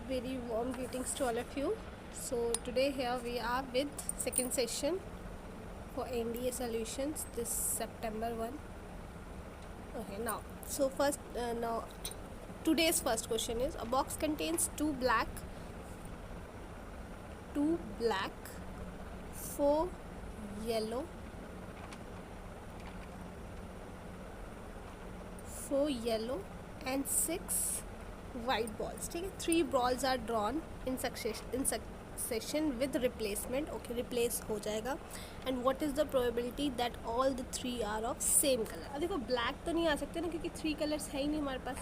Very warm greetings to all of you. So today here we are with second session for NDA solutions this September 1. Okay, now today's first question is: a box contains two black, four yellow, and six white balls. ठीक है, 3 balls are drawn in succession with replacement. Okay, replace हो जाएगा. And what is the probability that all the 3 are of same color? अब देखो black तो नहीं आ सकते ना, क्योंकि 3 कलर्स है ही नहीं हमारे पास.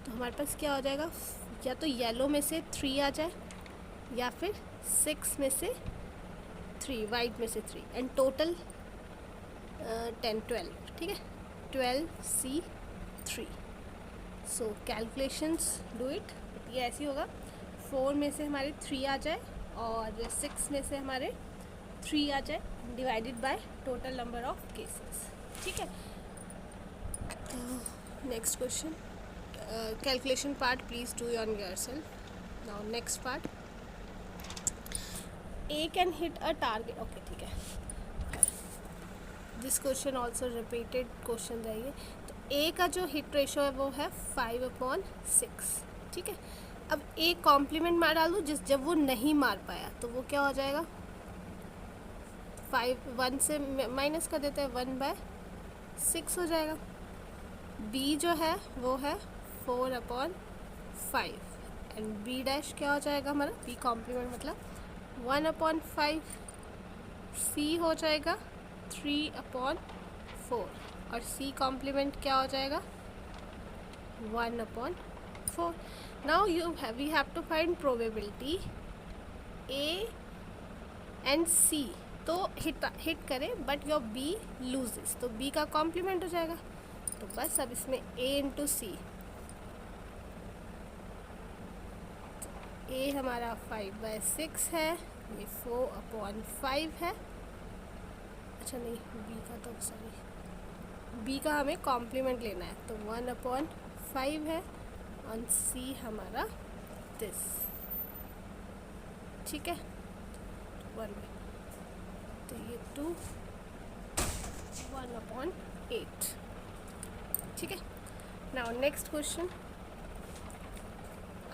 तो हमारे पास क्या हो जाएगा, या तो येलो में से 3 आ जाए, या फिर 6 में से 3, वाइट में से 3, एंड टोटल 10 12. ठीक है, 12C3. So calculations do it. ये ऐसे होगा, 4 में से हमारे 3 आ जाए और 6 में से हमारे 3 आ जाए, divided by total number of cases. ठीक है, तो next question, calculation part please do on yourself. Now next part, A can hit a target. Okay, ठीक है, this question also repeated question है ये. तो ए का जो हिट रेशो है वो है 5/6. ठीक है, अब ए कॉम्प्लीमेंट मार डाल दूँ जब वो नहीं मार पाया, तो वो क्या हो जाएगा, 1 से माइनस कर देते हैं, 1/6 हो जाएगा. बी जो है वो है 4/5, एंड बी डैश क्या हो जाएगा हमारा, बी कॉम्प्लीमेंट मतलब 1/5. सी हो जाएगा 3/4, और सी कॉम्प्लीमेंट क्या हो जाएगा, 1/4. Now we have to find probability A and C तो हिट करें, बट योर बी लूजेस, तो बी का कॉम्प्लीमेंट हो जाएगा. तो बस अब इसमें ए इंटू सी, ए हमारा 5/6 है, ये 4/5 है. अच्छा नहीं, बी का तो सॉरी, बी का हमें कॉम्प्लीमेंट लेना है, तो 1/5 है, और सी हमारा दिस. ठीक है, 1, तो ये 2, 1/8. ठीक है, now next question.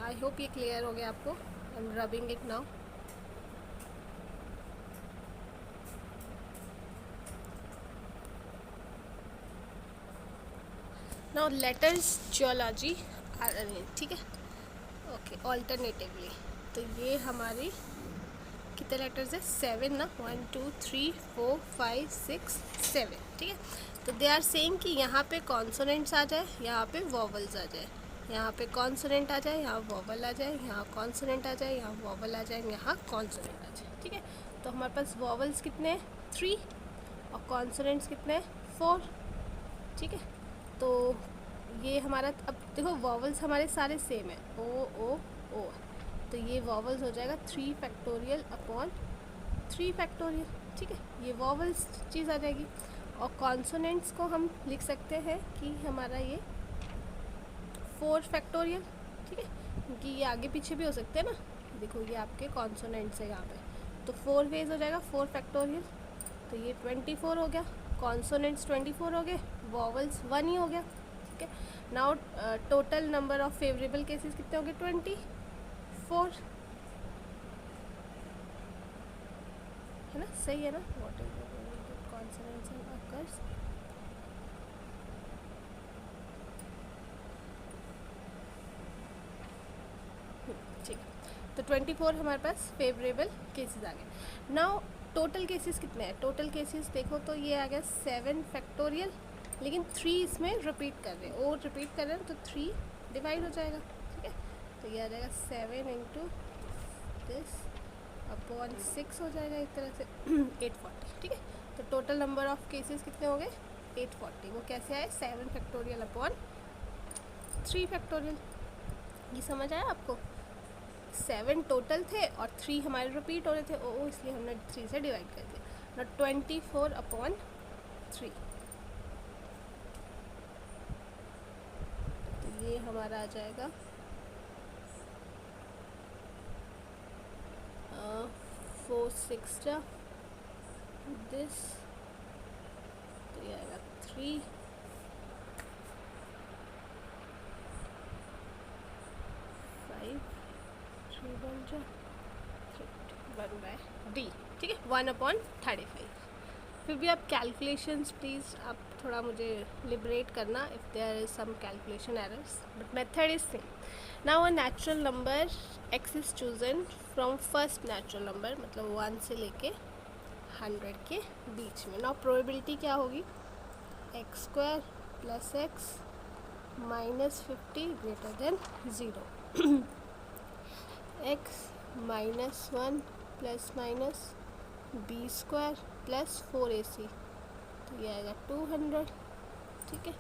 I hope ये क्लियर हो गया आपको. I am rubbing it now. Now letters geology are arrange. ठीक है, ओके, ऑल्टरनेटिवली. तो ये हमारी कितने लेटर्स है, 7 ना, 1 2 3 4 5 6 7. ठीक है, तो दे आर सेइंग कि यहाँ पे कॉन्सोनेंट्स आ जाए, यहाँ पे वॉवल्स आ जाए, यहाँ पे कॉन्सोनेंट आ जाए, यहाँ वॉवल आ जाए, यहाँ कॉन्सोनेंट आ जाए, यहाँ वॉवल आ जाए, यहाँ कॉन्सोनेंट आ जाए. ठीक है, तो हमारे पास वॉवल्स कितने हैं, 3, और कॉन्सोनेंट्स कितने हैं, 4. ठीक है, तो ये हमारा, अब देखो वॉवल्स हमारे सारे सेम है, ओ ओ ओ, तो ये वॉवल्स हो जाएगा 3 फैक्टोरियल. ठीक है, ये वॉवल्स चीज़ आ जाएगी. और कॉन्सोनेंट्स को हम लिख सकते हैं कि हमारा ये 4 फैक्टोरियल. ठीक है, क्योंकि ये आगे पीछे भी हो सकते हैं ना. देखो ये आपके कॉन्सोनेंट्स है यहाँ पे, तो 4 वेज हो जाएगा 4 फैक्टोरियल. तो ये 24 हो गया, कॉन्सोनेंट्स 24 हो गए, वॉवल्स 1 ही हो गया. ठीक है, now total number of favourable cases कितने हो गए, 24, है ना, सही है ना. What is consonants and occurs, ठीक है, तो 24 हमारे पास फेवरेबल केसेस आ गए. नाउ टोटल केसेस कितने हैं, टोटल केसेस देखो तो ये आ गया 7 फैक्टोरियल, लेकिन 3 इसमें रिपीट कर रहे हैं, और रिपीट कर रहे हैं, तो 3 डिवाइड हो जाएगा. ठीक है, तो ये आ जाएगा 7 इंटू दिस अपॉन 6 हो जाएगा एक तरह से 840. ठीक है, तो टोटल नंबर ऑफ केसेस कितने हो गए, 840. वो कैसे आए, 7 फैक्टोरियल अपॉन 3 फैक्टोरियल. ये समझ आया आपको, 7 टोटल थे और 3 हमारे रिपीट हो रहे थे, ओ इसलिए हमने 3 से डिवाइड कर दिया. ना 24/3, तो ये हमारा आ जाएगा 4 6 दिस, तो ये आएगा 3 5 3 बन जा 1/d, ठीक है, 1/35। फिर भी आप कैलकुलेशंस प्लीज़ आप थोड़ा मुझे लिबरेट करना if there is some calculation errors, but method is same. Now a natural number x is chosen from first natural number, मतलब 1 से लेके 100 के बीच में। नाउ प्रोबेबिलिटी क्या होगी, x² + x -50 > 0 x -1 ± b² + 4ac, तो ये आएगा 200, ठीक है,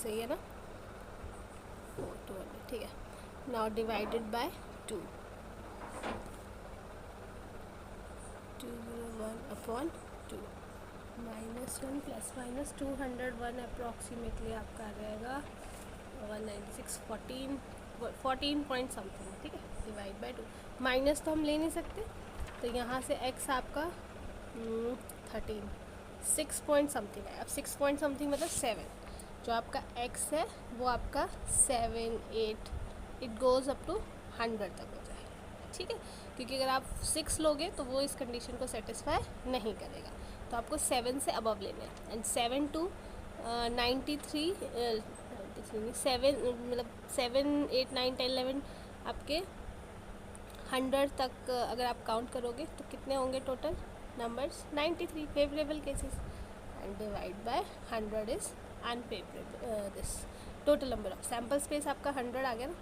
सही है ना, 200, ठीक है। नाउ डिवाइडेड बाय 2, 201/2 -1 ± 201 अप्रॉक्सीमेटली आपका आ जाएगा 196 14 पॉइंट समथिंग, ठीक है, डिवाइड बाय 2। माइनस तो हम ले नहीं सकते, तो यहाँ से x आपका 13 6 पॉइंट समथिंग है। अब 6 पॉइंट समथिंग मतलब 7, जो आपका x है वो आपका 7 8 इट गोज़ अप टू 100 तक हो जाए, ठीक है, क्योंकि अगर आप 6 लोगे तो वो इस कंडीशन को सेटिस्फाई नहीं करेगा, तो आपको 7 से अबव लेना है। एंड 7 to 93 7 मतलब 7 8 9 10 11 आपके 100 तक अगर आप काउंट करोगे तो कितने होंगे total numbers, 93 favourable cases, and divide by 100 is unfavourable, this total number of sample space आपका 100 आ गया ना।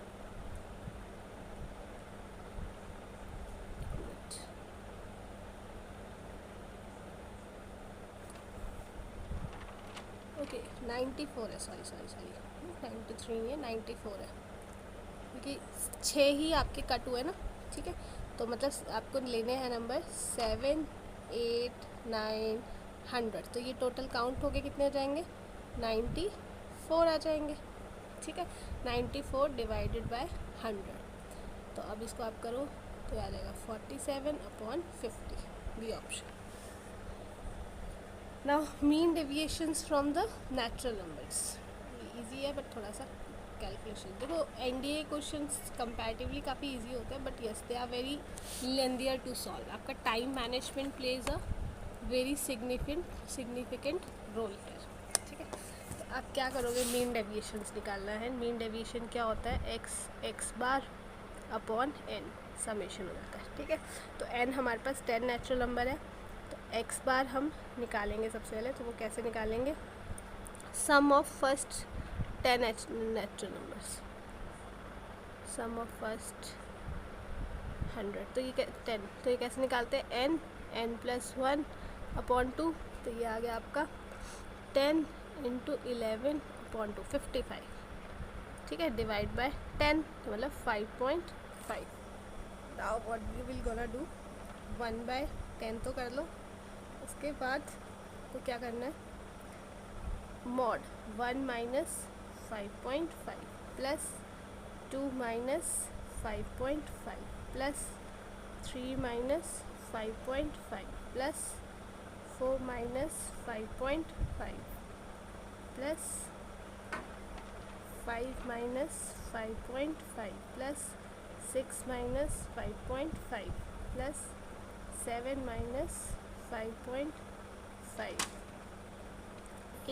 ओके 94 है, सॉरी 93 है, 94 है, क्योंकि 6 ही आपके कट हुए ना, ठीक है, तो मतलब आपको लेने हैं नंबर 7 8 9 100, तो ये टोटल काउंट हो गए कितने हो जाएंगे, 94 आ जाएंगे, ठीक है, 94 डिवाइडेड बाय 100, तो अब इसको आप करो तो आ जाएगा 47/50, B option. Now mean deviations from the natural numbers, easy है बट थोड़ा सा कैलकुलेशन, देखो एनडीए क्वेश्चंस कंपैरेटिवली काफ़ी इजी होते हैं, but yes they are very lengthier to solve. आपका time management plays a very significant role है, ठीक है। तो आप क्या करोगे, मीन डेविएशंस निकालना है। मीन डेविएशन क्या होता है, x/n समेशन हो जाता है, ठीक है। तो n हमारे पास 10 नेचुरल नंबर है, तो x हम निकालेंगे सबसे पहले, तो वो कैसे निकालेंगे, sum of first 10 natural numbers, sum of first 100, तो ये 10, तो ये कैसे निकालते हैं, n +1/2, तो ये आ गया आपका 10 × 11/2 55, ठीक है, डिवाइड बाय 10, तो मतलब 5.5। Now what you will gonna do, 1/10 तो कर लो, उसके बाद तो क्या करना है, mod 1 - 5.5 plus 2 - 5.5 plus 3 - 5.5 plus 4 - 5.5 plus 5 - 5.5 plus 6 - 5.5 plus 7 - 5.5 8 -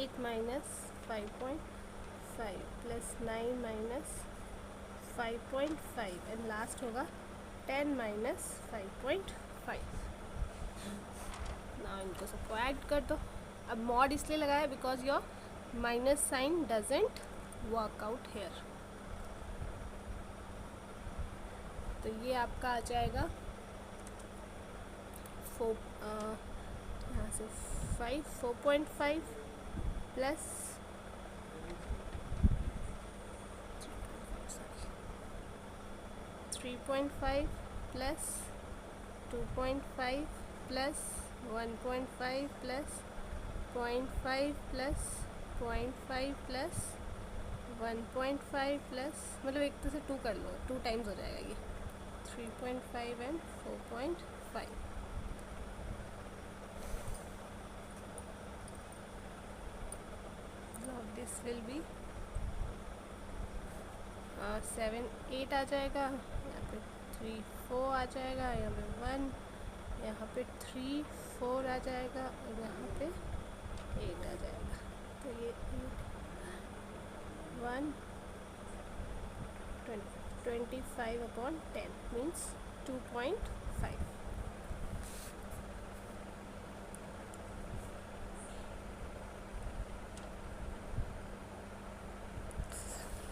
5.5 plus 9 - 5.5 and last होगा 10 - 5.5। ना इनको सबको ऐड कर दो। अब मॉड इसलिए लगाया because your minus sign doesn't work out here, तो ये आपका आ जाएगा 4 यहाँ से 4.5 plus 3.5 plus 2.5 plus 1.5 plus 0.5 plus 0.5 plus 1.5 plus, मतलब एक तो से 2 कर लो, 2 टाइम्स हो जाएगा ये 3.5 and 4.5. Now this will be 7 8 आ जाएगा, यहाँ पे 3 4 आ जाएगा, यहाँ पे 1, यहाँ पे 3 4 आ जाएगा और यहाँ पे 8 आ जाएगा. तो ये 1 25 upon 10 means 2.5.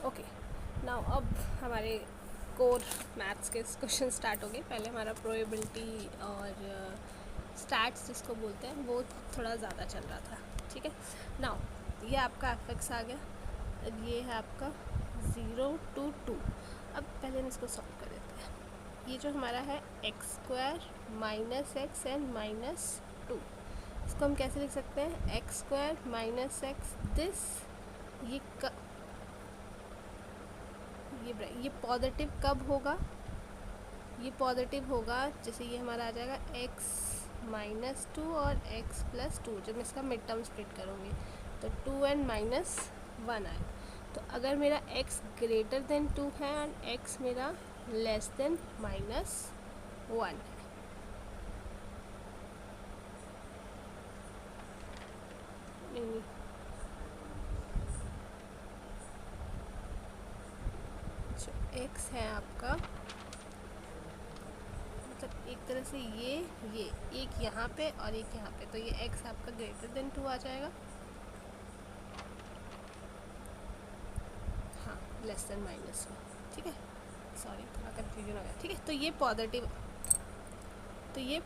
ओके, नाउ अब हमारे कोर मैथ्स के क्वेश्चन स्टार्ट हो गए. पहले हमारा प्रोबेबिलिटी और स्टैट्स जिसको बोलते हैं वो थोड़ा ज़्यादा चल रहा था. ठीक है, नाउ ये आपका एफ आ गया, ये है आपका 0 to 2. अब पहले हम इसको सॉल्व कर देते हैं. ये जो हमारा है x² minus x and minus 2, इसको हम कैसे लिख सकते हैं? x² माइनस एक्स दिस, ये पॉजिटिव कब होगा? ये पॉजिटिव होगा जैसे ये हमारा आ जाएगा x माइनस 2 और x प्लस 2. जब मैं इसका मिड टर्म स्प्लिट करूँगी तो 2 एंड माइनस 1 आए. तो अगर मेरा x ग्रेटर देन 2 है और x मेरा लेस देन माइनस 1 है. नहीं, जो x है आपका, मतलब एक तरह से ये एक यहाँ पे और एक यहाँ पे, तो ये x आपका ग्रेटर देन 2 आ जाएगा. हाँ, लेस देन माइनस 1. ठीक है, सॉरी थोड़ा कन्फ्यूजन हो गया. ठीक है, तो ये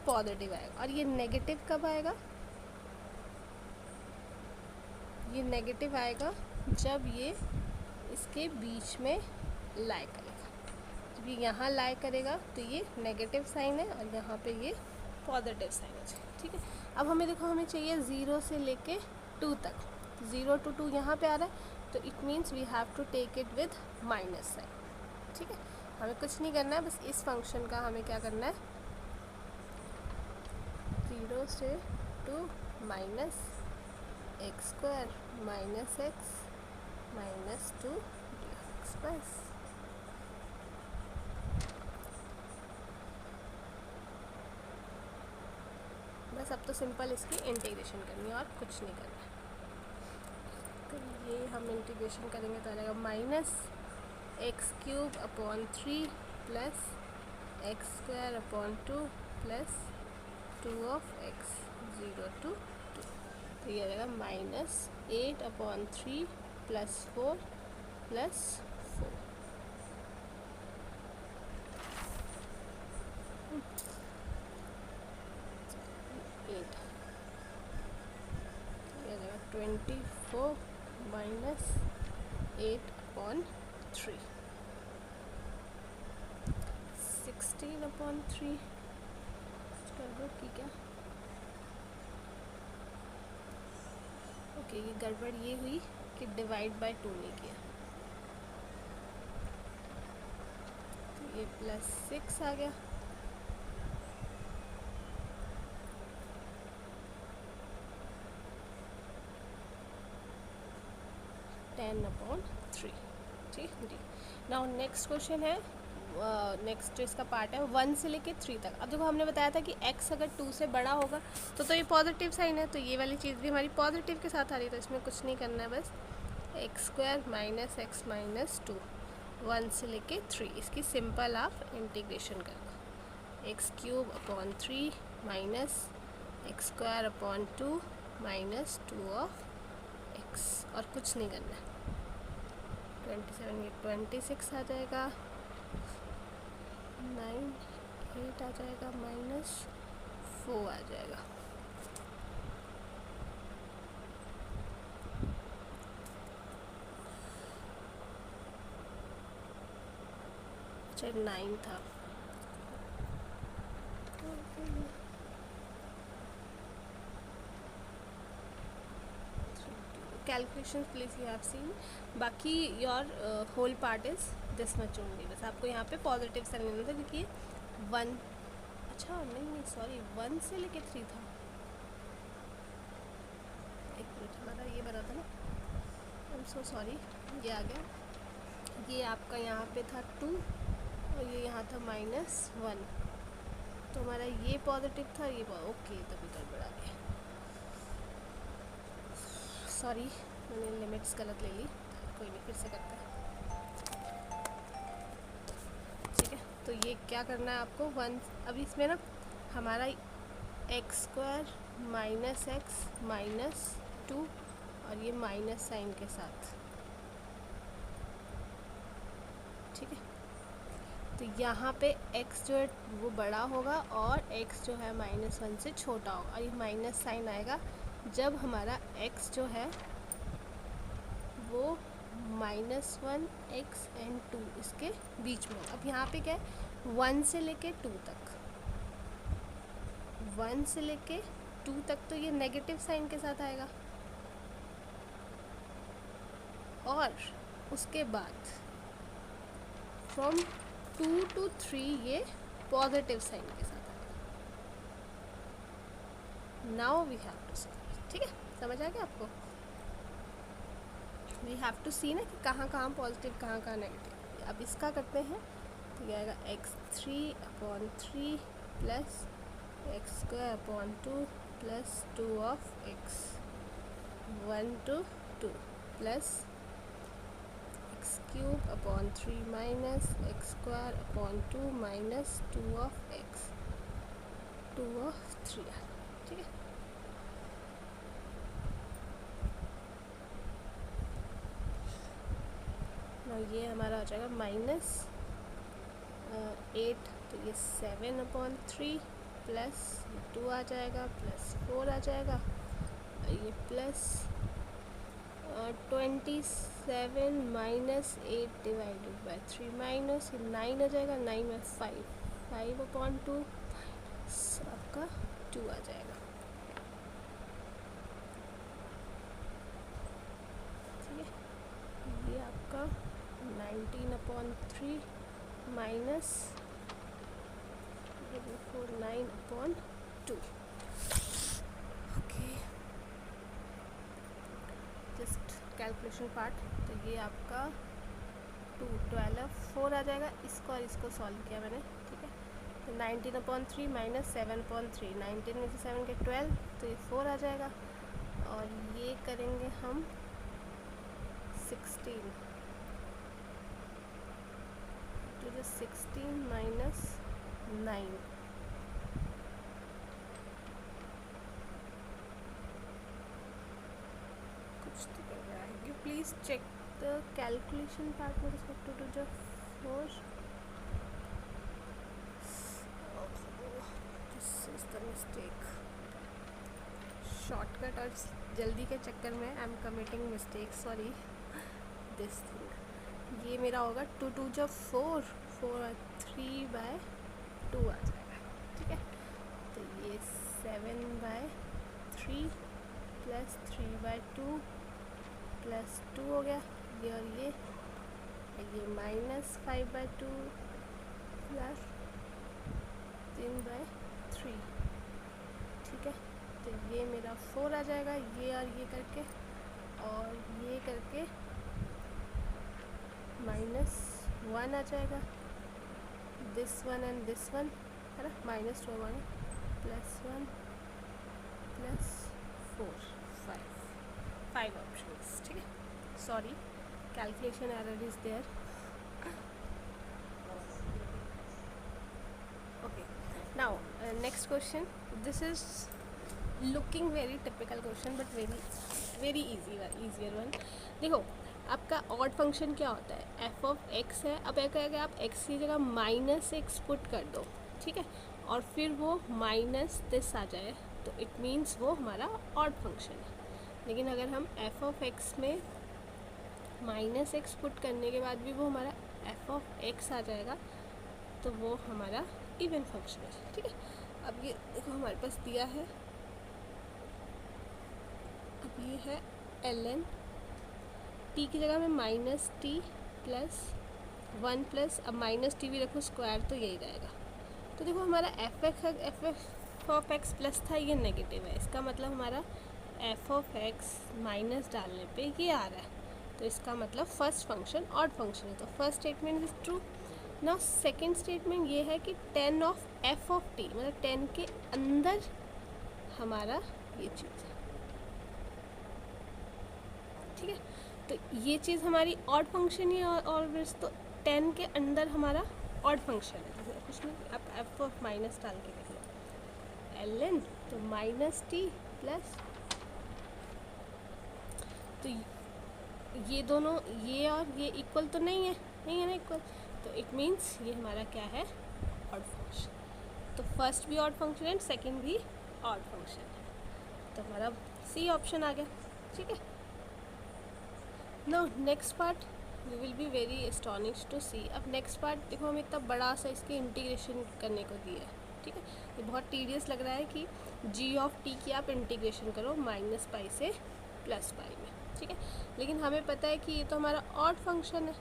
पॉजिटिव आएगा. और ये नेगेटिव कब आएगा? ये नेगेटिव आएगा जब ये इसके बीच में लाई करेगा. जब ये यहाँ लाई करेगा तो ये नेगेटिव साइन है और यहाँ पे ये पॉजिटिव साइन है. ठीक है, अब हमें देखो, हमें चाहिए 0 से लेके 2 तक. 0 to 2 यहाँ पे आ रहा है, तो it means we have to take it with minus sign. ठीक है, हमें कुछ नहीं करना है, बस इस फंक्शन का हमें क्या करना है, 0 से 2 minus x² minus x minus 2 dx बस. बस अब तो सिंपल इसकी इंटीग्रेशन करनी है और कुछ नहीं करना है. तो ये हम इंटीग्रेशन करेंगे तो आ जाएगा minus x³ upon 3 plus x² upon 2 plus 2 of x 0 to 2. तो ये आ जाएगा माइनस 8 अपॉन 3 प्लस 4 प्लस 4. ये आ जाएगा 24 माइनस 8 अपॉन 3, 16 अपॉन 3 कर दो. ठीक है, ओके, ये गड़बड़ ये हुई कि डिवाइड बाय 2 नहीं किया, तो ये प्लस 6 आ गया. अपॉन 3. ठीक है, नाउ नेक्स्ट क्वेश्चन है, नेक्स्ट जो इसका पार्ट है 1 से लेके 3 तक. अब देखो, हमने बताया था कि x अगर 2 से बड़ा होगा तो ये पॉजिटिव साइन है, तो ये वाली चीज़ भी हमारी पॉजिटिव के साथ आ रही है. तो इसमें कुछ नहीं करना है, बस x² माइनस एक्स माइनस 2 1 से लेके 3, इसकी सिंपल आप इंटीग्रेशन करना. x³ upon 3 minus x² upon 2 minus 2 of x, और कुछ नहीं करना है. 27 ये 26 आ जाएगा, 9 8 आ जाएगा, माइनस 4 आ जाएगा. अच्छा 9 था. calculations please you have seen. बाकी your whole part is this much only, बस आपको यहाँ पे पॉजिटिव साइन लेना था क्योंकि 1, अच्छा नहीं सॉरी 1 से लेके 3 था, एक मिनट, हमारा ये बना था ना, आई एम सो सॉरी, ये आ गया, ये आपका यहाँ पे था 2 और ये यहाँ था -1, तो हमारा ये पॉजिटिव था, ये ओके, तभी गड़बड़ आ गया, सॉरी मैंने लिमिट्स गलत ले ली, कोई नहीं फिर से करते हैं, ठीक है। तो ये क्या करना है आपको, 1, अभी इसमें ना हमारा x² -x -2 और ये माइनस साइन के साथ, ठीक है। तो यहाँ पे x जो है वो बड़ा होगा और x जो है -1 से छोटा होगा, और ये माइनस साइन आएगा जब हमारा x जो है वो -1 x एंड 2 इसके बीच में। अब यहाँ पे क्या है, 1 से लेके 2 तक, 1 से लेके 2 तक तो ये नेगेटिव साइन के साथ आएगा, और उसके बाद फ्रॉम 2 to 3 ये पॉजिटिव साइन के साथ आएगा। नाउ वी हैव टू सी, ठीक है, समझ आ गया आपको, वी हैव टू सी ना कि कहाँ कहाँ पॉजिटिव कहाँ कहाँ नेगेटिव। अब इसका करते हैं, तो ये आएगा x3/3 plus x²/2 plus 2 of x 1 to 2 plus x³ minus x²/2 minus 2 of x 2 of 3, ठीक है। ना ये हमारा आ जाएगा -8, तो ये 7/3 प्लस 2 आ जाएगा प्लस 4 आ जाएगा, ये plus 27 minus 8 divided by 3 minus 9 आ जाएगा, 9 में 5/2 आपका 2 आ जाएगा, ठीक है। ये आपका 19/3 minus 9/2, okay, just calculation part. तो ये आपका 12 4 आ जाएगा, इसको और इसको सॉल्व किया मैंने, ठीक है। तो 19/3 माइनस 7/3, 19 में से 7 के 12, तो ये 4 आ जाएगा, और ये करेंगे हम 16, तो जो 16 माइनस 9, कुछ तो कर रहा है, you please check the calculation part with respect to the 4, this is the mistake, shortcut और जल्दी के चक्कर में I am committing mistake, sorry this thing. ये मेरा होगा 2 2 जो 4 3/2 आ जाएगा, ठीक है। तो ये 7/3 प्लस 3/2 प्लस 2 हो गया, ये और ये -5/2 प्लस 3/3, ठीक है। तो ये मेरा 4 आ जाएगा, ये और ये करके, और ये करके -1 आ जाएगा, this one and this one है ना, -2 1 +1 +4 5 ऑप्शंस, ठीक है। Sorry, calculation error is there, okay. Now next question, this is looking very typical question but very easier one. देखो, आपका ऑड फंक्शन क्या होता है, f(x) है। अब क्या करेगा, आप x की जगह -x पुट कर दो, ठीक है, और फिर वो माइनस दिस आ जाए, तो इट मीन्स वो हमारा ऑड फंक्शन है। लेकिन अगर हम f(x) में -x पुट करने के बाद भी वो हमारा f(x) आ जाएगा, तो वो हमारा इवन फंक्शन है, ठीक है। अब ये देखो हमारे पास दिया है, अब ये है ln, t की जगह में -t प्लस 1 प्लस, अब माइनस टी भी रखो स्क्वायर तो यही रहेगा। तो देखो हमारा एफ ऑफ एक्स प्लस था, ये नेगेटिव है, इसका मतलब हमारा एफ ऑफ एक्स माइनस डालने पे ये आ रहा है, तो इसका मतलब फर्स्ट फंक्शन ऑड फंक्शन है, तो first statement is true. Now second statement ये है कि 10 ऑफ एफ ऑफ टी, मतलब 10 के अंदर हमारा ये चीज़ है, ठीक है। तो ये चीज़ हमारी ऑड फंक्शन ही है ऑलवेज, तो 10 के अंदर हमारा ऑड फंक्शन है, जैसे कुछ नहीं, आप एफ ऑफ माइनस डाल के देख लो एल एन, तो माइनस टी प्लस, तो ये दोनों, ये और ये इक्वल तो नहीं है, नहीं है ना इक्वल, तो इट मीन्स ये हमारा क्या है, ऑड फंक्शन। तो फर्स्ट भी ऑड फंक्शन है, सेकंड भी ऑड फंक्शन है, तो हमारा सी ऑप्शन आ गया, ठीक है। Now next part you will be very astonished to see. अब नेक्स्ट पार्ट देखो, हम इतना बड़ा सा इसके इंटीग्रेशन करने को दिया है, ठीक है। ये बहुत टीडियस लग रहा है कि जी ऑफ टी की आप इंटीग्रेशन करो माइनस पाई से प्लस पाई में, ठीक है। लेकिन हमें पता है कि ये तो हमारा ऑड फंक्शन है,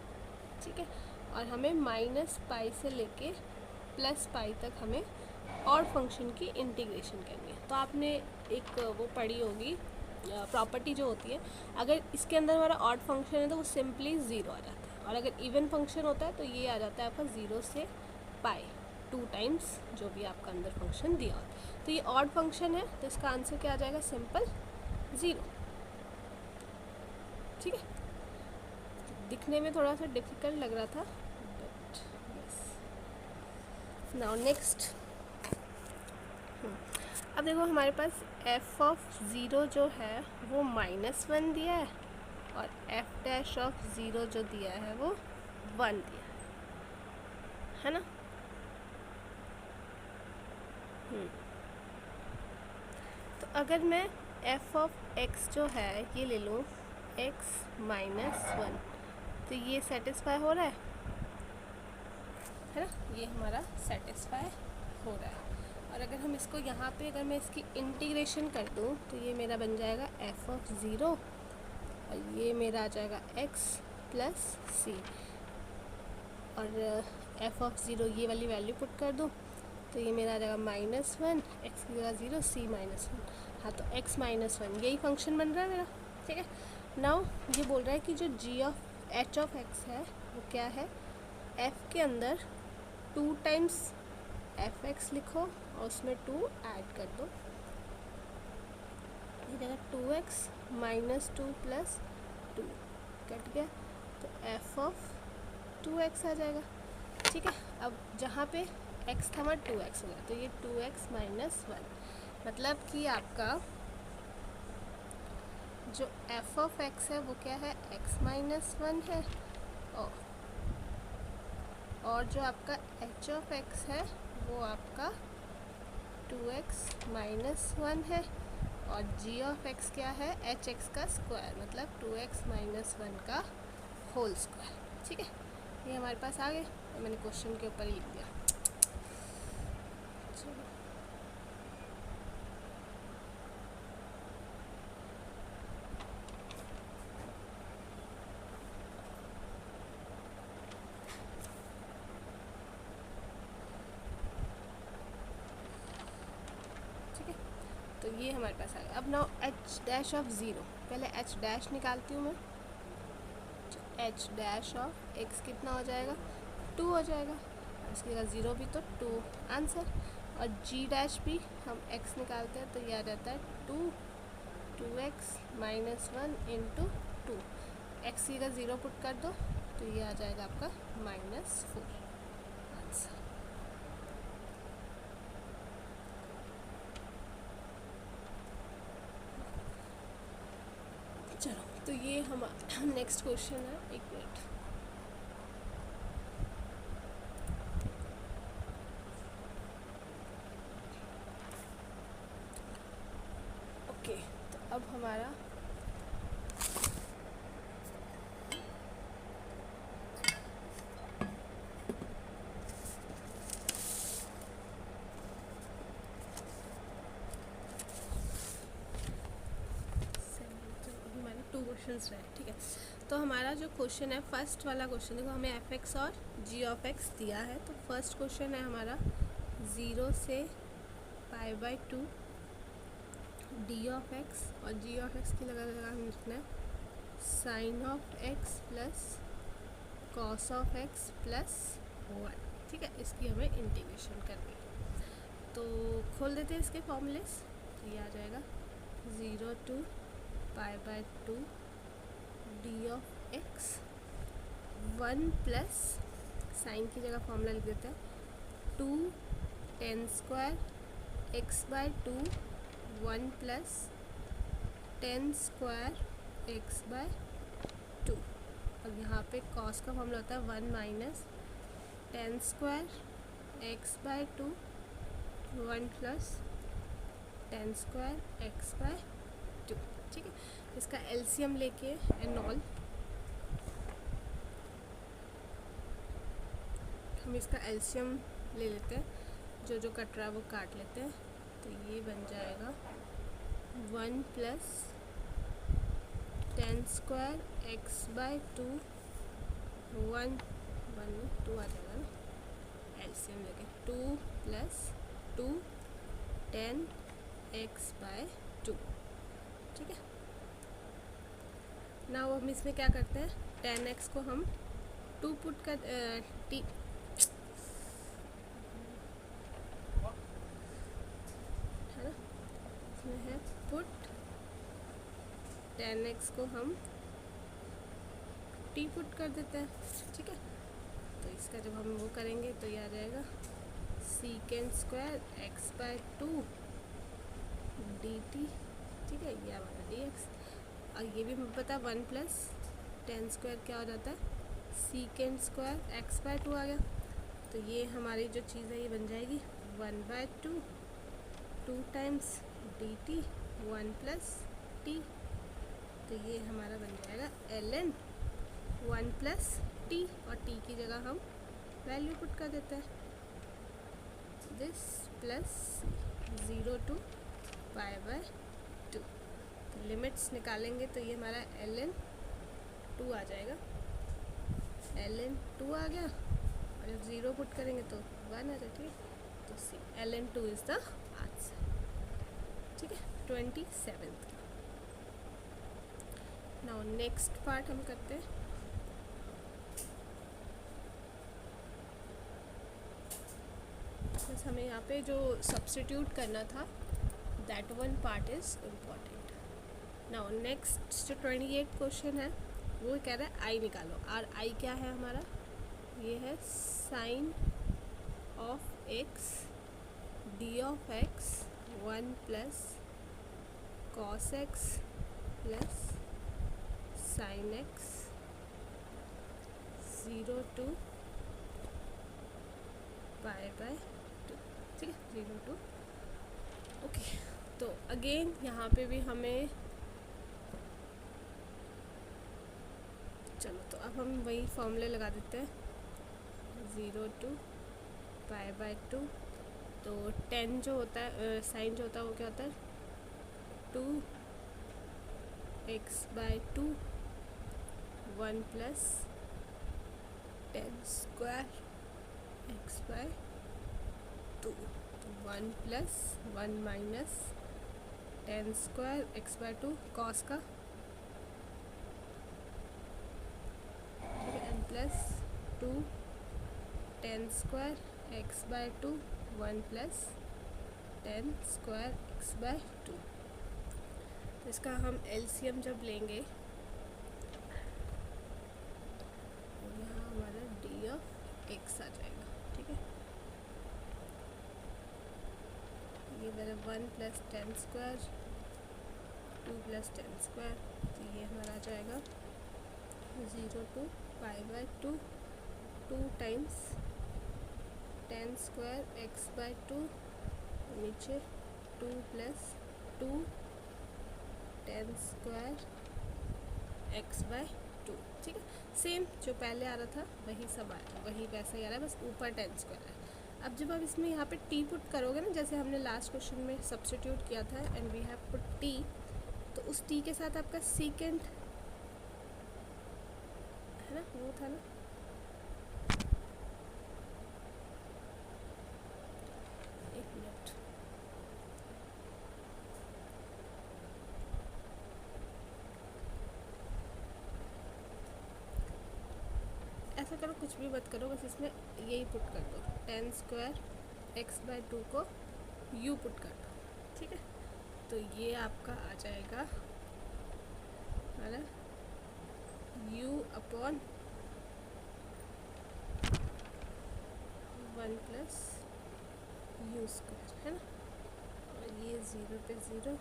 ठीक है, और हमें माइनस पाई से लेके प्लस पाई तक हमें ऑड फंक्शन की इंटीग्रेशन करनी है। तो आपने एक वो पढ़ी होगी प्रॉपर्टी जो होती है, अगर इसके अंदर हमारा ऑड फंक्शन है तो वो सिंपली ज़ीरो आ जाता है, और अगर इवन फंक्शन होता है तो ये आ जाता है आपका 0 से पाई 2 टाइम्स जो भी आपका अंदर फंक्शन दिया होता है। तो ये ऑड फंक्शन है, तो इसका आंसर क्या आ जाएगा, सिंपल 0, ठीक है। दिखने में थोड़ा सा डिफ़िकल्ट लग रहा था, बट यस। नाउ नेक्स्ट, अब देखो हमारे पास एफ ऑफ ज़ीरो जो है वो -1 दिया है, और एफ डैश ऑफ ज़ीरो जो दिया है वो 1 दिया है ना। तो अगर मैं एफ ऑफ एक्स जो है ये ले लूँ एक्स -1, तो ये सेटिस्फाई हो रहा है ना, ये हमारा सेटिस्फाई हो रहा है। और अगर हम इसको यहाँ पे, अगर मैं इसकी इंटीग्रेशन कर दूँ तो ये मेरा बन जाएगा एफ ऑफ ज़ीरो, और ये मेरा आ जाएगा एक्स प्लस सी, और एफ ऑफ ज़ीरो ये वाली वैल्यू पुट कर दूँ तो ये मेरा आ जाएगा -1, एक्स की जगह 0, सी -1, हाँ तो x -1 यही फंक्शन बन रहा है मेरा, ठीक है। नाउ ये बोल रहा है कि जो g of h of x है वो क्या है, f के अंदर 2 टाइम्स एफ एक्स लिखो और उसमें 2 ऐड कर दो, ये जगह 2x -2 प्लस 2 कट गया, तो एफ ऑफ 2x आ जाएगा, ठीक है। अब जहाँ पे x था वहाँ 2x हो गया, तो ये 2x -1, मतलब कि आपका जो f ऑफ x है वो क्या है, x -1 है, और जो आपका h ऑफ x है वो आपका 2x -1 है, और g ऑफ x क्या है, hx का स्क्वायर, मतलब 2x -1 का होल स्क्वायर, ठीक है। ये हमारे पास आ गए, मैंने क्वेश्चन के ऊपर ही लिख दिया। चलो तो ये हमारे पास आ गया। अब now H dash of zero, पहले एच डैश निकालती हूँ मैं, एच डैश ऑफ एक्स कितना हो जाएगा, 2 हो जाएगा, इसकी जगह 0 भी तो 2 आंसर, और जी डैश भी हम एक्स निकालते हैं तो ये आ जाता है 2x -1 इंटू 2, एक्स की जगह 0 पुट कर दो तो ये आ जाएगा आपका -4 आंसर। चलो तो ये हमारा नेक्स्ट क्वेश्चन है, एक मिनट, ओके। तो अब हमारा क्वेश्चंस रहे, ठीक है। तो हमारा जो क्वेश्चन है, फर्स्ट वाला क्वेश्चन देखो, हमें एफ एक्स और जी ऑफ एक्स दिया है। तो फर्स्ट क्वेश्चन है हमारा 0 से π/2 डी ऑफ एक्स, और जी ऑफ एक्स की लगा हम लिखना है sine of X plus cos of X plus 1। ठीक है, इसकी हमें इंटीग्रेशन करनी है। तो खोल देते हैं इसके फॉर्मूलेस। तो ये आ जाएगा 0 to π/2 D of X 1 plus sine की जगह फॉर्मूला लिख देते हैं 2 tan² x/2 1 plus tan² x/2। और यहाँ पे कॉस का फॉर्मूला होता है 1 minus tan² x/2 1 plus tan² x/2। ठीक है, इसका एलसीएम लेके एंड ऑल हम इसका एलसीएम ले लेते हैं, जो जो कट रहा है वो काट लेते हैं। तो ये बन जाएगा 1 प्लस tan² x/2 1 2 आ जाएगा ना, एलसीएम लेके 2 प्लस 2 tan x/2। ठीक है, ना हम इसमें क्या करते हैं, tan x को हम 2 पुट कर टी है ना, इसमें है पुट tan x को हम टी पुट कर देते हैं। ठीक है, तो इसका जब हम वो करेंगे तो ये आ जाएगा sec² x/2 dt। ठीक है, ये हमारा dx। और ये भी हमें पता 1 प्लस tan² क्या हो जाता है sec² x/2 आ गया। तो ये हमारी जो चीज़ है ये बन जाएगी 1/2 2 टाइम्स dt 1 प्लस t। तो ये हमारा बन जाएगा ln 1 प्लस t, और t की जगह हम वैल्यू पुट कर देते हैं दिस प्लस 0 to π/2। तो लिमिट्स निकालेंगे तो ये हमारा ln 2 आ जाएगा, ln 2 आ गया, और जब 0 पुट करेंगे तो 1 आ जाएगा। ठीक है, तो सी ln 2 इज़ द आंसर। ठीक है, 27th का। नाउ नेक्स्ट पार्ट हम करते हैं। बस हमें यहाँ पे जो सब्स्टिट्यूट करना था, that one part is important. Now next जो 28 क्वेश्चन है वो कह रहा है आई निकालो। और आई क्या है हमारा, ये है sine of X D of X 1 plus cos X plus sine X 0 to π/2। ठीक है, 0 to ओके। तो अगेन यहाँ पे भी हमें, चलो तो अब हम वही फॉर्मूले लगा देते हैं 0 to π/2। तो 10 जो होता है साइन जो होता है वो क्या होता है 2x/2 1 प्लस tan² x/2। तो 1 plus 1 minus tan² x/2 cos का, N plus 2 tan² x/2 1 plus tan² x/2। तो इसका हम एलसीएम जब लेंगे तो यहाँ हमारा डी ऑफ एक्स आ जाएगा। ठीक है, ये मेरा 1 प्लस tan² 2 प्लस tan²। तो ये हमारा आ जाएगा 0 to π/2 2 टाइम्स tan² x/2 नीचे 2 प्लस 2 tan² x/2। ठीक है, सेम जो पहले आ रहा था वही सब आया, वही वैसा ही आ रहा है, बस ऊपर tan² है। अब जब आप इसमें यहाँ पे t पुट करोगे ना, जैसे हमने लास्ट क्वेश्चन में सब्स्टिट्यूट किया था and we have put t, तो उस t के साथ आपका सीकेंट है ना, वो था ना। एक मिनट, ऐसा करो, कुछ भी मत करो, बस इसमें यही पुट कर दो, 10 स्क्वायर x/2 को u पुट कर दो, ठीक है। तो ये आपका आ जाएगा है ना u upon 1 plus u square, है ना। और ये 0 पे 0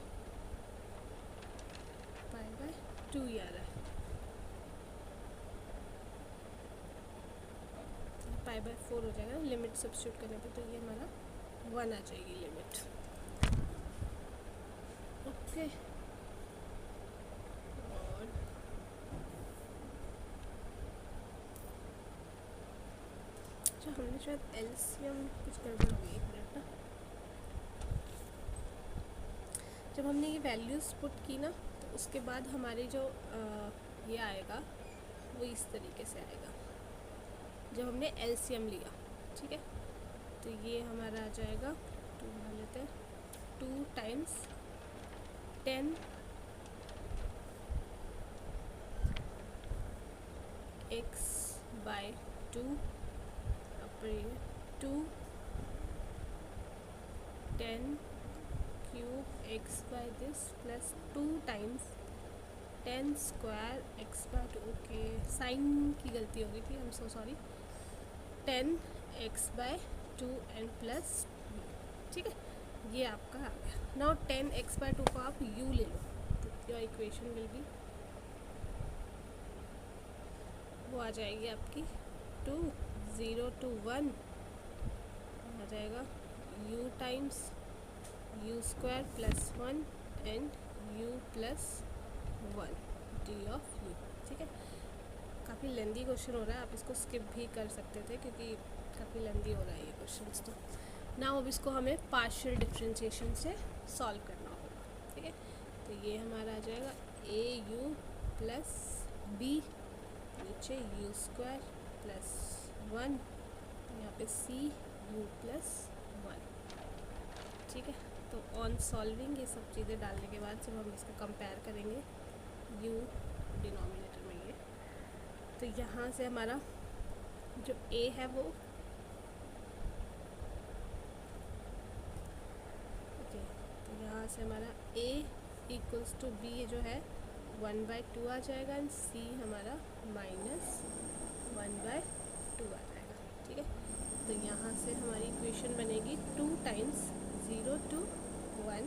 π/2 आ रहा है, π/4 हो जाएगा लिमिट सब्स्टिट्यूट करने पे, तो ये हमारा 1 आ जाएगी लिमिट। ओके, और अच्छा हमने शायद एलसीएम कुछ गड़बड़ हो गई, एक मिनट ना। जब हमने ये वैल्यूज़ पुट की ना, तो उसके बाद हमारे जो ये आएगा वो इस तरीके से आएगा जब हमने एलसीएम लिया, ठीक है। तो ये हमारा आ जाएगा 2 बना लेते हैं, 2 टाइम्स 10 x/2 अपने 2 10 cube x/this plus 2 times 10 square x/2। Okay, sign की गलती हो गई थी, I am so sorry. 10 x/2 and plus, ठीक है, ये आपका आ गया। नाउ 10 x/2 को आप u ले लो, तो योर इक्वेशन विल बी, वो आ जाएगी आपकी 2 0 to 1 आ जाएगा u times u square plus 1 and u plus 1 d of u, ठीक है। काफ़ी लेंदी क्वेश्चन हो रहा है, आप इसको स्किप भी कर सकते थे क्योंकि काफ़ी लेंदी हो रहा है ये क्वेश्चन। तो ना अब इसको हमें पार्शियल डिफरेंशिएशन से सॉल्व करना होगा, ठीक है। तो ये हमारा आ जाएगा a u प्लस b, नीचे u स्क्वायर प्लस 1, यहाँ पे c u प्लस 1, ठीक है। तो ऑन सॉल्विंग ये सब चीज़ें डालने के बाद जब हम इसको कंपेयर करेंगे u डिनोमिनेटर में ये, तो यहाँ से हमारा जो a है वो ओके, तो यहाँ से हमारा a इक्वल्स टू b जो है 1/2 आ जाएगा एंड c हमारा माइनस 1/2 आ जाएगा, ठीक है। तो यहाँ से हमारी इक्वेशन बनेगी 2 times 0 to 1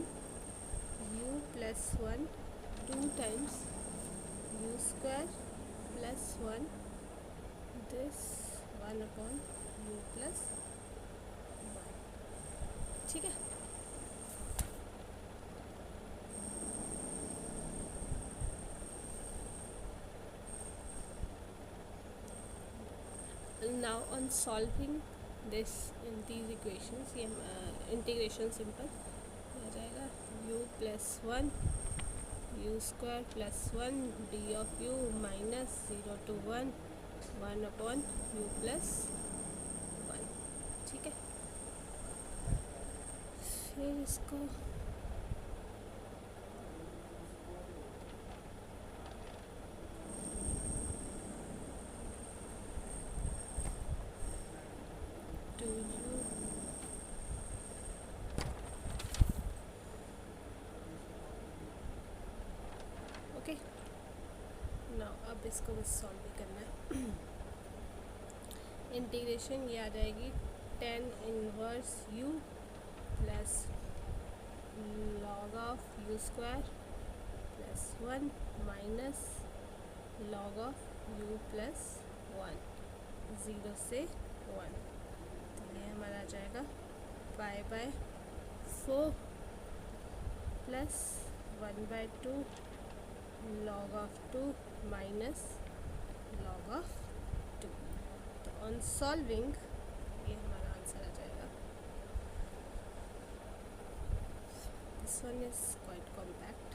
u plus 1 2 times u square plus 1 this 1 upon u plus 1, ठीक है। Now on solving this in these equations, ये इंटीग्रेशन सिंपल आ जाएगा u plus 1 u square plus 1 d of u minus 0 to 1 1 upon u plus 1, ठीक है। फिर इसको okay, now अब इसको बस सॉल्व भी करना है। इंटीग्रेशन ये आ जाएगी 10 inverse u plus log of u square plus 1 minus log of u plus 1 0 से 1, तो ये हमारा आ जाएगा π/4 plus 1/2 log of 2 minus log of 2। तो ऑन सॉल्विंग ये हमारा आंसर आ जाएगा, this one is quite compact,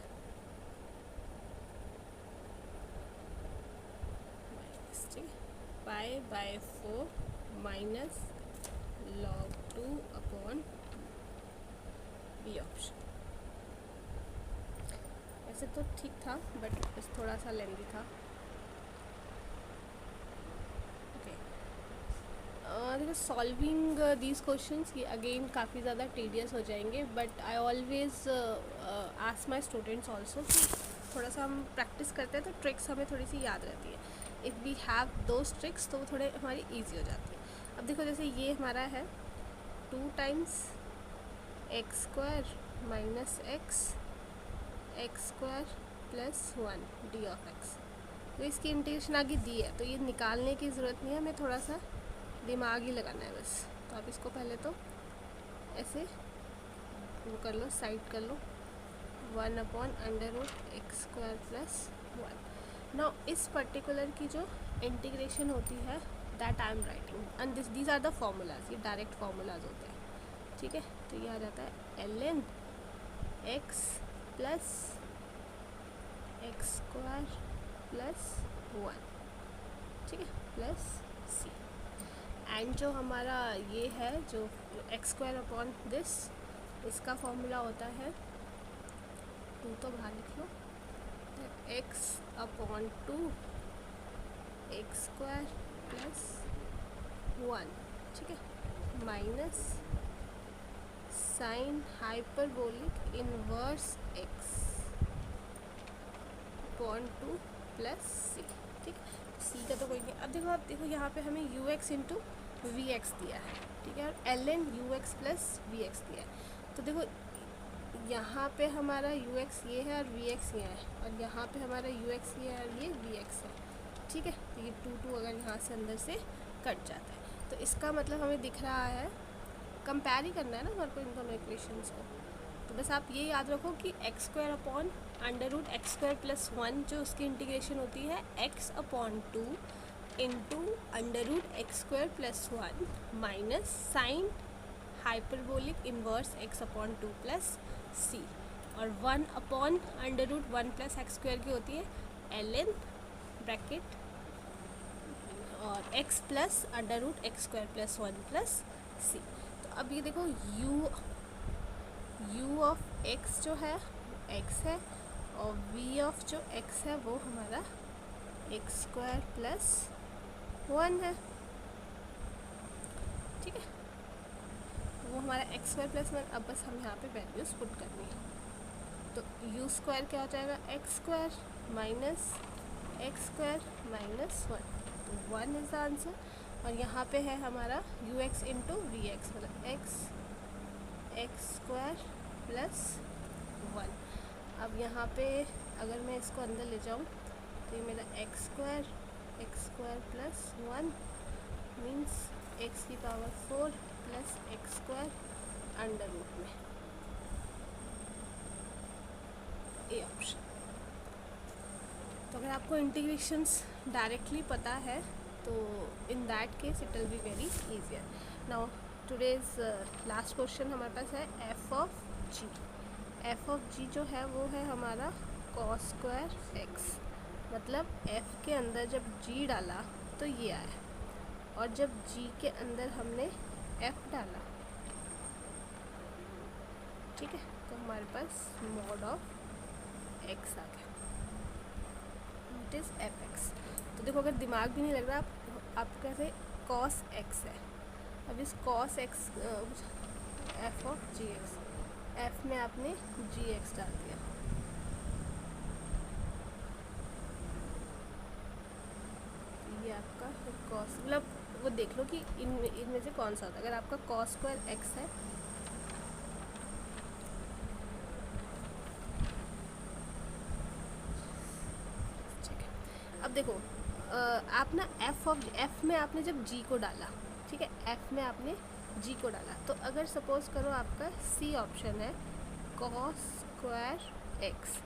minus, ठीक है। Pi by 4 minus log 2 upon B option. वैसे तो ठीक था बट बस थोड़ा सा लेंदी था। ओके, देखो सॉल्विंग दीज क्वेश्चंस ये अगेन काफ़ी ज़्यादा टीडियस हो जाएंगे, but I always ask my students also कि थोड़ा सा हम प्रैक्टिस करते हैं तो ट्रिक्स हमें थोड़ी सी याद रहती है। If we have those tricks तो वो थोड़े हमारी ईजी हो जाती है। अब देखो जैसे ये हमारा है 2 times x square minus x square plus 1 D of x. तो इसकी इंटीग्रेशन आगे दी है तो ये निकालने की ज़रूरत नहीं है, हमें थोड़ा सा दिमाग ही लगाना है बस। तो आप इसको पहले तो ऐसे वो कर लो, साइड कर लो, 1 upon under root X square plus 1। Now इस पर्टिकुलर की जो इंटीग्रेशन होती है that I am writing, and these are the formulas, ये डायरेक्ट फार्मूलाज होते हैं, ठीक है। तो ये आ जाता है ln x plus X square plus 1, ठीक है, प्लस c। एंड जो हमारा ये है जो एक्स स्क्वायर अपॉन दिस, इसका फॉर्मूला होता है 2 तो बाहर लिख लो, X upon 2 X square plus 1, ठीक है, minus sine hyperbolic inverse X upon 2 plus C, ठीक है। सी का तो कोई नहीं। अब देखो यहाँ पे हमें U X into V X दिया है, ठीक है, और L N U X plus V X दिया है। तो देखो यहाँ पे हमारा यू एक्स ये है और वी एक्स ये है, और यहाँ पे हमारा यू एक्स ये है और ये वी एक्स है, ठीक है। तो ये 2 अगर यहाँ से अंदर से कट जाता है तो इसका मतलब हमें दिख रहा है, कंपेयर ही करना है ना हमारे को इन दोनों इक्वेशंस को। तो बस आप ये याद रखो कि X square upon under root X square plus 1 जो उसकी इंटीग्रेशन होती है X upon 2 into under root X square plus 1 minus sine hyperbolic inverse X upon 2 plus C, और 1 upon under root 1 plus X square की होती है L N bracket और X plus under root X square plus 1 plus C. तो अब ये देखो u of x जो है x है, और v ऑफ जो x है वो हमारा एक्स स्क्वायर प्लस 1 है, ठीक है। वो हमारा एक्स स्क्वायर प्लस 1। अब बस हम यहाँ पे वैल्यूज़ पुट करनी है। तो यू स्क्वायर क्या हो जाएगा, x square minus x square minus 1, तो 1 इज़ द आंसर। और यहाँ पे है हमारा U X into V X, मतलब एक्स स्क्वायर प्लस 1। अब यहाँ पे अगर मैं इसको अंदर ले जाऊँ तो ये मेरा X square plus 1 means X की power 4 plus X square under root में, ए ऑप्शन। तो अगर आपको इंटीग्रेशंस डायरेक्टली पता है तो in that case it will be very easier. Now today's last question हमारे पास है F of G. F of G जो है वो है हमारा कॉस स्क्वायर एक्स, मतलब एफ के अंदर जब जी डाला तो ये आया, और जब जी के अंदर हमने एफ डाला, ठीक है, तो हमारे पास मॉड ऑफ एक्स आ गया, इट इज़ एफ एक्स। तो देखो अगर दिमाग भी नहीं लग रहा आप कैसे कॉस एक्स है, अब इस cos X F of G X, F में आपने जी एक्स डाल दिया, ये आपका कॉस, मतलब वो देख लो कि इनमें से कौन सा होता है। अगर आपका कॉस स्क्वायर एक्स है ठीक है। अब देखो आप ना एफ में आपने जब जी को डाला, ठीक है, एफ में आपने जी को डाला, तो अगर सपोज करो आपका सी ऑप्शन है कॉस स्क्वायर एक्स,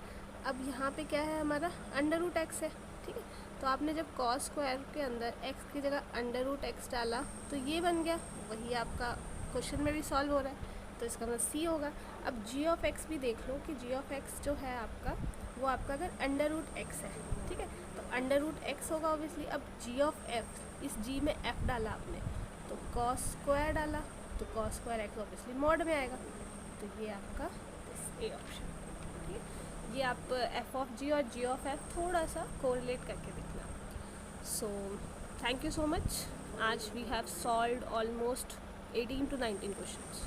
अब यहाँ पे क्या है हमारा अंडर रूट एक्स है, ठीक है। तो आपने जब कॉस स्क्वायर के अंदर एक्स की जगह अंडर रूट एक्स डाला तो ये बन गया, वही आपका क्वेश्चन में भी सॉल्व हो रहा है, तो इसका मतलब सी होगा। अब जी ऑफ एक्स भी देख लो कि जी ऑफ एक्स जो है आपका वो आपका अगर अंडर रूट एक्स है, ठीक है, तो अंडर रूट एक्स होगा ऑब्वियसली। अब जी ऑफ एफ, इस जी में एफ डाला आपने तो कॉस स्क्वायर डाला तो cos square x obviously mod में आएगा। तो ये आपका ए ऑप्शन, ठीक है। ये आप एफ ऑफ जी और जी ऑफ एफ थोड़ा सा कोरिलेट करके देखना। So thank you so much. आज we have solved almost 18 to 19 questions.